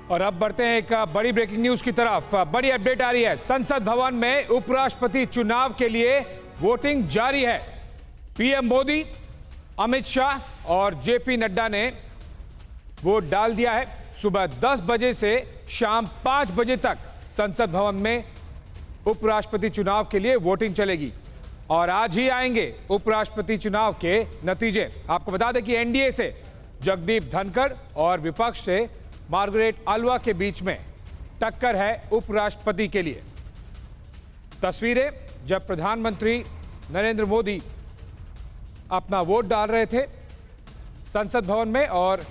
और अब बढ़ते हैं एक बड़ी ब्रेकिंग न्यूज की तरफ। बड़ी अपडेट आ रही है। संसद भवन में उपराष्ट्रपति चुनाव के लिए वोटिंग जारी है। पीएम मोदी, अमित शाह और जेपी नड्डा ने वोट डाल दिया है। सुबह 10 बजे से शाम 5 बजे तक संसद भवन में उपराष्ट्रपति चुनाव के लिए वोटिंग चलेगी और आज ही आएंगे उपराष्ट्रपति चुनाव के नतीजे। आपको बता दें कि एनडीए से जगदीप धनखड़ और विपक्ष से मार्गरेट अल्वा के बीच में टक्कर है उपराष्ट्रपति के लिए। तस्वीरें जब प्रधानमंत्री नरेंद्र मोदी अपना वोट डाल रहे थे संसद भवन में और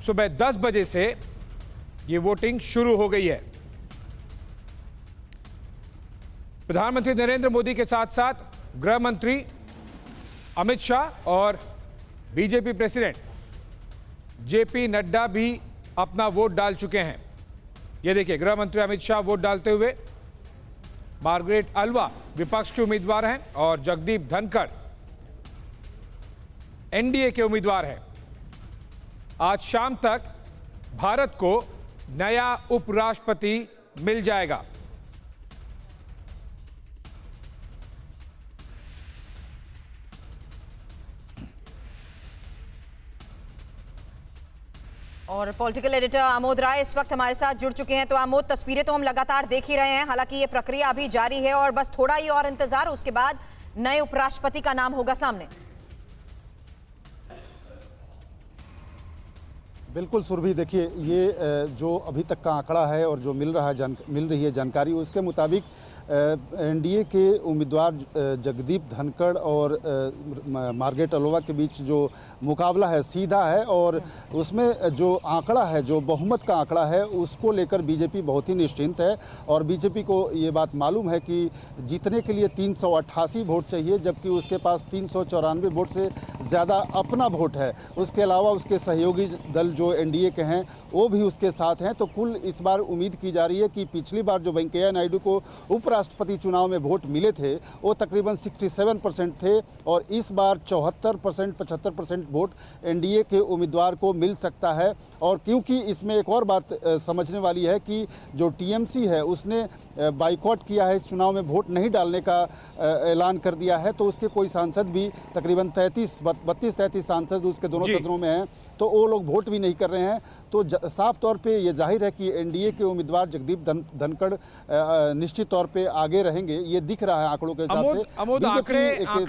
सुबह 10 बजे से ये वोटिंग शुरू हो गई है। प्रधानमंत्री नरेंद्र मोदी के साथ साथ गृह मंत्री अमित शाह और बीजेपी प्रेसिडेंट जेपी नड्डा भी अपना वोट डाल चुके हैं। यह देखिए, गृह मंत्री अमित शाह वोट डालते हुए, मार्गरेट अल्वा विपक्ष के उम्मीदवार हैं और जगदीप धनखड़ एनडीए के उम्मीदवार हैं। आज शाम तक भारत को नया उपराष्ट्रपति मिल जाएगा। और पॉलिटिकल एडिटर आमोद राय इस वक्त हमारे साथ जुड़ चुके हैं। तो आमोद, तस्वीरें तो हम लगातार देख ही रहे हैं, हालांकि ये प्रक्रिया अभी जारी है और बस थोड़ा ही और इंतजार, उसके बाद नए उपराष्ट्रपति का नाम होगा सामने। बिल्कुल सुरभि, देखिए ये जो अभी तक का आंकड़ा है और जो मिल रही है जानकारी, उसके मुताबिक एनडीए के उम्मीदवार जगदीप धनखड़ और मार्गरेट अल्वा के बीच जो मुकाबला है सीधा है और उसमें जो आंकड़ा है, जो बहुमत का आंकड़ा है, उसको लेकर बीजेपी बहुत ही निश्चिंत है। और बीजेपी को ये बात मालूम है कि जीतने के लिए 388 वोट चाहिए, जबकि उसके पास 394 वोट से ज़्यादा अपना वोट है। उसके अलावा उसके सहयोगी दल जो एनडीए के हैं वो भी उसके साथ हैं। तो कुल इस बार उम्मीद की जा रही है कि पिछली बार जो वेंकैया नायडू को उपराष्ट्रपति चुनाव में वोट मिले थे वो तकरीबन 67% थे और इस बार 74% 75% वोट एनडीए के उम्मीदवार को मिल सकता है। और क्योंकि इसमें एक और बात समझने वाली है कि जो टीएमसी है उसने बाइकॉट किया है, इस चुनाव में वोट नहीं डालने का ऐलान कर दिया है, तो उसके कोई सांसद भी तकरीबन 32-33 सांसद उसके दोनों सदनों में हैं, तो वो लोग वोट भी नहीं कर रहे हैं। तो साफ तौर पे ये जाहिर है कि एनडीए के उम्मीदवार जगदीप धनखड़ निश्चित तौर पे आगे रहेंगे, ये दिख रहा है आंकड़ों के हिसाब से। आंकड़े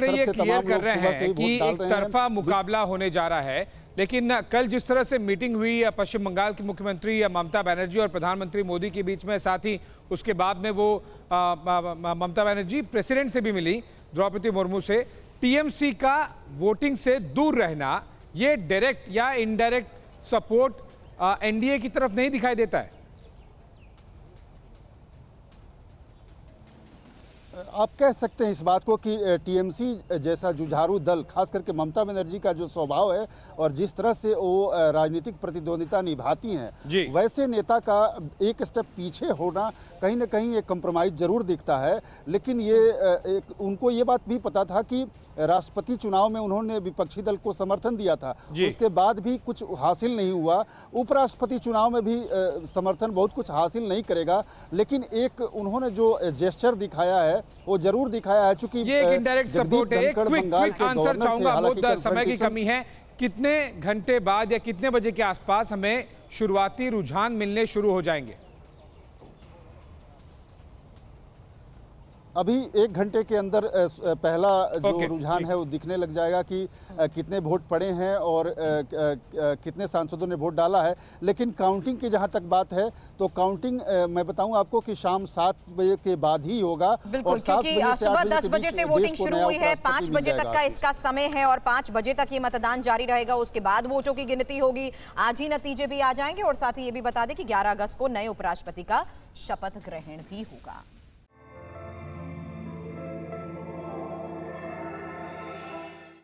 ये क्लियर कर रहे हैं कि एक तरफा मुकाबला होने जा रहा है, लेकिन कल जिस तरह से मीटिंग हुई पश्चिम बंगाल की मुख्यमंत्री ममता बनर्जी और प्रधानमंत्री मोदी के बीच में, साथ ही उसके बाद में वो ममता बनर्जी प्रेसिडेंट से भी मिली, द्रौपदी मुर्मू से, टीएमसी का वोटिंग से दूर रहना, ये डायरेक्ट या इनडायरेक्ट सपोर्ट एनडीए की तरफ नहीं दिखाई देता है? आप कह सकते हैं इस बात को कि टीएमसी जैसा जुझारू दल, खास करके ममता बनर्जी का जो स्वभाव है और जिस तरह से वो राजनीतिक प्रतिद्वंदिता निभाती हैं, वैसे नेता का एक स्टेप पीछे होना कहीं ना कहीं एक कंप्रोमाइज जरूर दिखता है। लेकिन ये उनको ये बात भी पता था कि राष्ट्रपति चुनाव में उन्होंने विपक्षी दल को समर्थन दिया था, उसके बाद भी कुछ हासिल नहीं हुआ। उपराष्ट्रपति चुनाव में भी समर्थन बहुत कुछ हासिल नहीं करेगा, लेकिन एक उन्होंने जो जेस्चर दिखाया है वो जरूर दिखाया है। चूंकि ये एक इनडायरेक्ट सपोर्ट है। क्विक आंसर चाहूंगा, समय की कमी है। कितने घंटे बाद या कितने बजे के आसपास हमें शुरुआती रुझान मिलने शुरू हो जाएंगे? अभी 1 घंटे के अंदर पहला जो रुझान है वो दिखने लग जाएगा कि कितने वोट पड़े हैं और कितने सांसदों ने वोट डाला है। लेकिन काउंटिंग की जहां तक बात है तो काउंटिंग मैं बताऊं आपको कि शाम 7 बजे के बाद ही होगा। बिल्कुल, क्योंकि सुबह 10 बजे से वोटिंग शुरू हुई है, 5 बजे तक का इसका समय है और 5 बजे तक ये मतदान जारी रहेगा। उसके बाद वोटों की गिनती होगी, आज ही नतीजे भी आ जाएंगे और साथ ही ये भी बता दें कि 11 अगस्त को नए उपराष्ट्रपति का शपथ ग्रहण भी होगा।